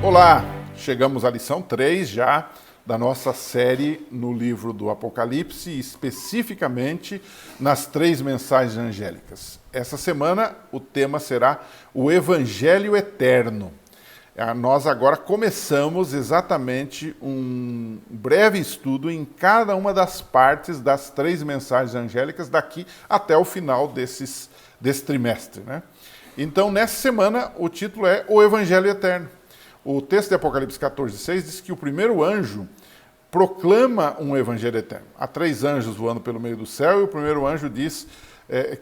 Olá, chegamos à lição 3 já da nossa série no livro do Apocalipse, especificamente nas 3 mensagens angélicas. Essa semana o tema será o Evangelho Eterno. Nós agora começamos exatamente um breve estudo em cada uma das partes das 3 mensagens angélicas daqui até o final desse trimestre, né? Então, nessa semana, o título é O Evangelho Eterno. O texto de Apocalipse 14:6 diz que o primeiro anjo proclama um evangelho eterno. Há 3 anjos voando pelo meio do céu e o primeiro anjo diz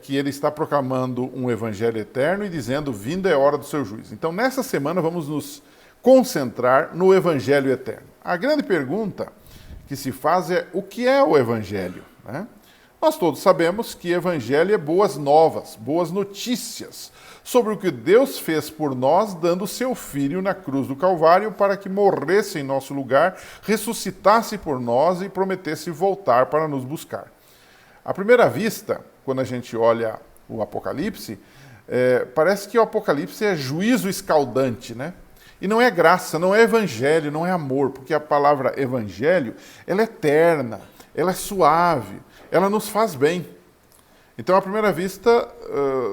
que ele está proclamando um evangelho eterno e dizendo, vinda é hora do seu juízo. Então, nessa semana, vamos nos concentrar no evangelho eterno. A grande pergunta que se faz é, o que é o evangelho? Né? Nós todos sabemos que evangelho é boas novas, boas notícias sobre o que Deus fez por nós, dando seu Filho na cruz do Calvário para que morresse em nosso lugar, ressuscitasse por nós e prometesse voltar para nos buscar. À primeira vista, quando a gente olha o Apocalipse, parece que o Apocalipse é juízo escaldante, né? E não é graça, não é evangelho, não é amor, porque a palavra evangelho, ela é terna, ela é suave, ela nos faz bem. Então, à primeira vista,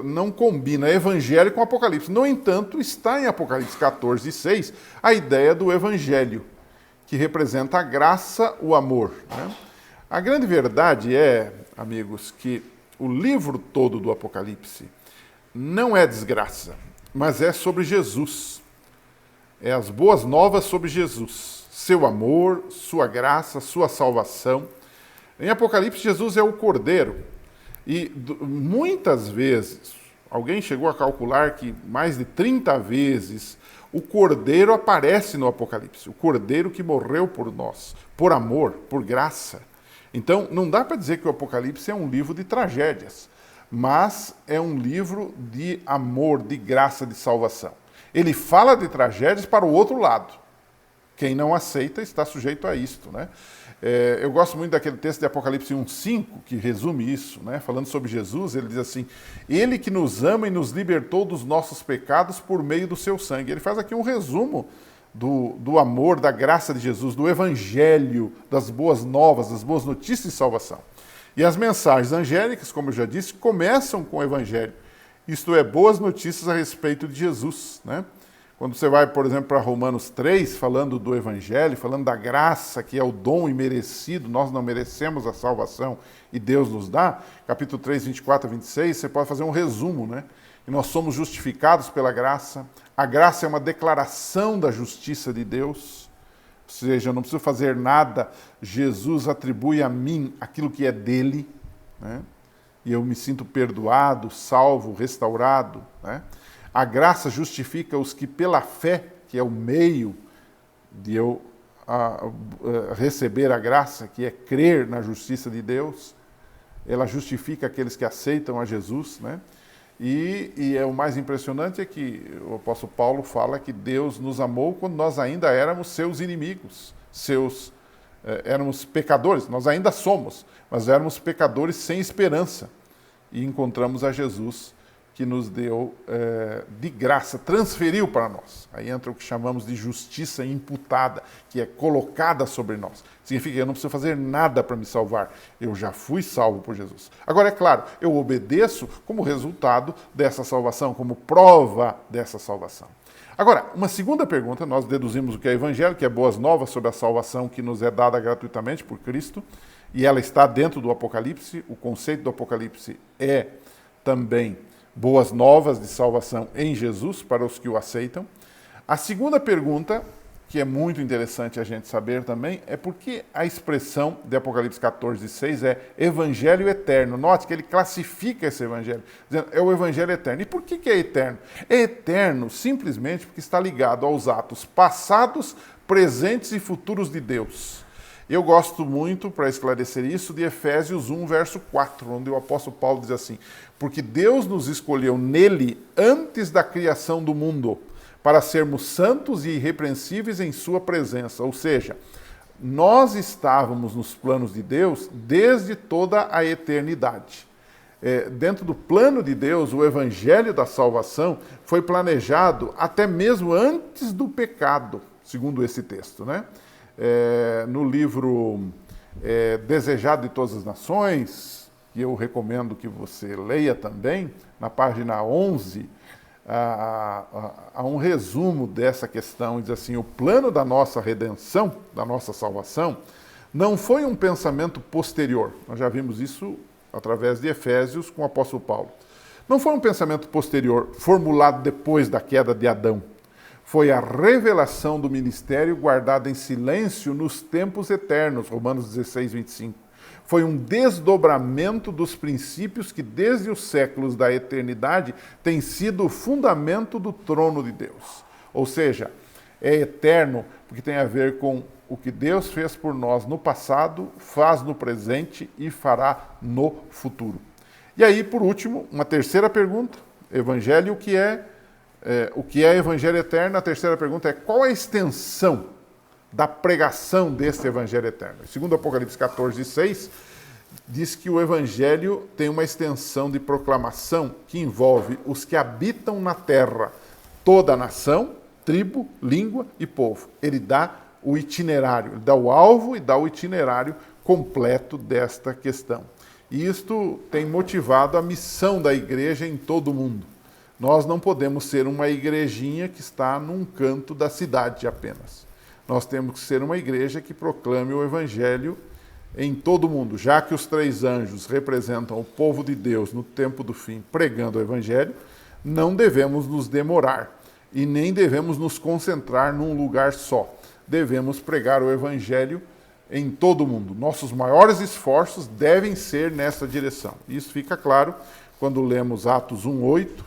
não combina evangelho com Apocalipse. No entanto, está em Apocalipse 14:6 a ideia do evangelho, que representa a graça, o amor. Né? A grande verdade é, amigos, que o livro todo do Apocalipse não é desgraça, mas é sobre Jesus. É as boas novas sobre Jesus, seu amor, sua graça, sua salvação. Em Apocalipse, Jesus é o Cordeiro. E muitas vezes, alguém chegou a calcular que mais de 30 vezes o Cordeiro aparece no Apocalipse. O Cordeiro que morreu por nós, por amor, por graça. Então, não dá para dizer que o Apocalipse é um livro de tragédias, mas é um livro de amor, de graça, de salvação. Ele fala de tragédias para o outro lado. Quem não aceita está sujeito a isto, né? Eu gosto muito daquele texto de Apocalipse 1:5, que resume isso, né? Falando sobre Jesus, ele diz assim, ele que nos ama e nos libertou dos nossos pecados por meio do seu sangue. Ele faz aqui um resumo do amor, da graça de Jesus, do evangelho, das boas novas, das boas notícias de salvação. E as mensagens angélicas, como eu já disse, começam com o evangelho. Isto é, boas notícias a respeito de Jesus, né? Quando você vai, por exemplo, para Romanos 3, falando do Evangelho, falando da graça, que é o dom imerecido, nós não merecemos a salvação e Deus nos dá, capítulo 3, 24 a 26, você pode fazer um resumo, né? Que nós somos justificados pela graça, a graça é uma declaração da justiça de Deus, ou seja, eu não preciso fazer nada, Jesus atribui a mim aquilo que é dele, né? E eu me sinto perdoado, salvo, restaurado, né? A graça justifica os que pela fé, que é o meio de eu receber a graça, que é crer na justiça de Deus, ela justifica aqueles que aceitam a Jesus, né? E o mais impressionante é que o apóstolo Paulo fala que Deus nos amou quando nós ainda éramos seus inimigos, éramos pecadores, nós ainda somos, mas éramos pecadores sem esperança. E encontramos a Jesus que nos deu de graça, transferiu para nós. Aí entra o que chamamos de justiça imputada, que é colocada sobre nós. Significa que eu não preciso fazer nada para me salvar. Eu já fui salvo por Jesus. Agora, é claro, eu obedeço como resultado dessa salvação, como prova dessa salvação. Agora, uma segunda pergunta, nós deduzimos o que é evangelho, que é boas novas sobre a salvação que nos é dada gratuitamente por Cristo, e ela está dentro do Apocalipse. O conceito do Apocalipse é também boas novas de salvação em Jesus para os que o aceitam. A segunda pergunta, que é muito interessante a gente saber também, é por que a expressão de Apocalipse 14:6 é evangelho eterno. Note que ele classifica esse evangelho, dizendo é o evangelho eterno. E por que é eterno? É eterno simplesmente porque está ligado aos atos passados, presentes e futuros de Deus. Eu gosto muito, para esclarecer isso, de Efésios 1, verso 4, onde o apóstolo Paulo diz assim, porque Deus nos escolheu nele antes da criação do mundo, para sermos santos e irrepreensíveis em sua presença. Ou seja, nós estávamos nos planos de Deus desde toda a eternidade. dentro do plano de Deus, o evangelho da salvação foi planejado até mesmo antes do pecado, segundo esse texto, né? No livro Desejado de Todas as Nações, que eu recomendo que você leia também, na página 11, há um resumo dessa questão, diz assim: o plano da nossa redenção, da nossa salvação, não foi um pensamento posterior. Nós já vimos isso através de Efésios com o apóstolo Paulo. Não foi um pensamento posterior, formulado depois da queda de Adão. Foi a revelação do ministério guardada em silêncio nos tempos eternos, Romanos 16, 25. Foi um desdobramento dos princípios que desde os séculos da eternidade tem sido o fundamento do trono de Deus. Ou seja, é eterno porque tem a ver com o que Deus fez por nós no passado, faz no presente e fará no futuro. E aí, por último, uma terceira pergunta: Evangelho, o que é Evangelho eterno? A terceira pergunta é: qual a extensão da pregação desse Evangelho eterno? Segundo Apocalipse 14, 6, diz que o Evangelho tem uma extensão de proclamação que envolve os que habitam na terra, toda a nação, tribo, língua e povo. Ele dá o itinerário, ele dá o alvo e dá o itinerário completo desta questão. E isto tem motivado a missão da igreja em todo o mundo. Nós não podemos ser uma igrejinha que está num canto da cidade apenas. Nós temos que ser uma igreja que proclame o Evangelho em todo o mundo. Já que os 3 anjos representam o povo de Deus no tempo do fim, pregando o Evangelho, não devemos nos demorar e nem devemos nos concentrar num lugar só. Devemos pregar o Evangelho em todo o mundo. Nossos maiores esforços devem ser nessa direção. Isso fica claro quando lemos Atos 1:8,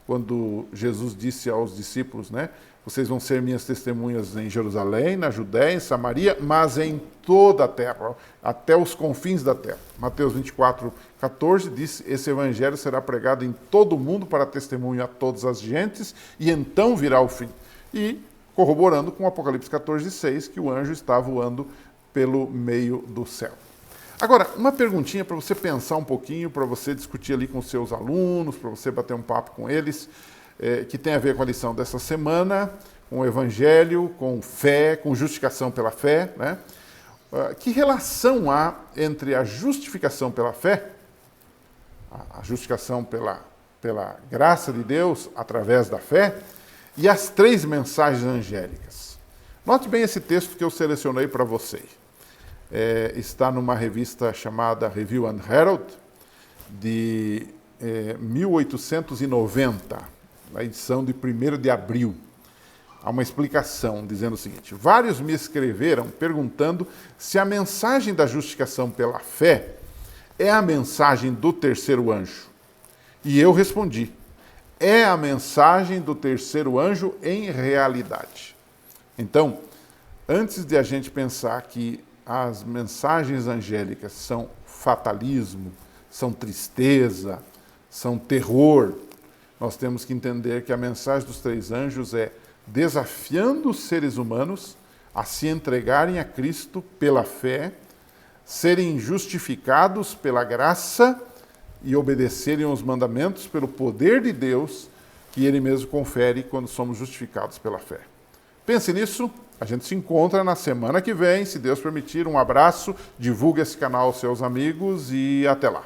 quando Jesus disse aos discípulos, né? Vocês vão ser minhas testemunhas em Jerusalém, na Judéia, em Samaria, mas em toda a terra, até os confins da terra. Mateus 24:14 diz: esse evangelho será pregado em todo o mundo para testemunho a todas as gentes, e então virá o fim. E corroborando com Apocalipse 14:6, que o anjo está voando pelo meio do céu. Agora, uma perguntinha para você pensar um pouquinho, para você discutir ali com seus alunos, para você bater um papo com eles, que tem a ver com a lição dessa semana, com o Evangelho, com fé, com justificação pela fé, né? Que relação há entre a justificação pela fé, a justificação pela graça de Deus através da fé, e as 3 mensagens angélicas? Note bem esse texto que eu selecionei para vocês. Está numa revista chamada Review and Herald, de 1890, a edição de 1º de abril. Há uma explicação dizendo o seguinte: vários me escreveram perguntando se a mensagem da justificação pela fé é a mensagem do 3º anjo. E eu respondi: é a mensagem do 3º anjo em realidade. Então, antes de a gente pensar que as mensagens angélicas são fatalismo, são tristeza, são terror, nós temos que entender que a mensagem dos 3 anjos é desafiando os seres humanos a se entregarem a Cristo pela fé, serem justificados pela graça e obedecerem aos mandamentos pelo poder de Deus que Ele mesmo confere quando somos justificados pela fé. Pense nisso. A gente se encontra na semana que vem, se Deus permitir. Um abraço, divulgue esse canal aos seus amigos e até lá.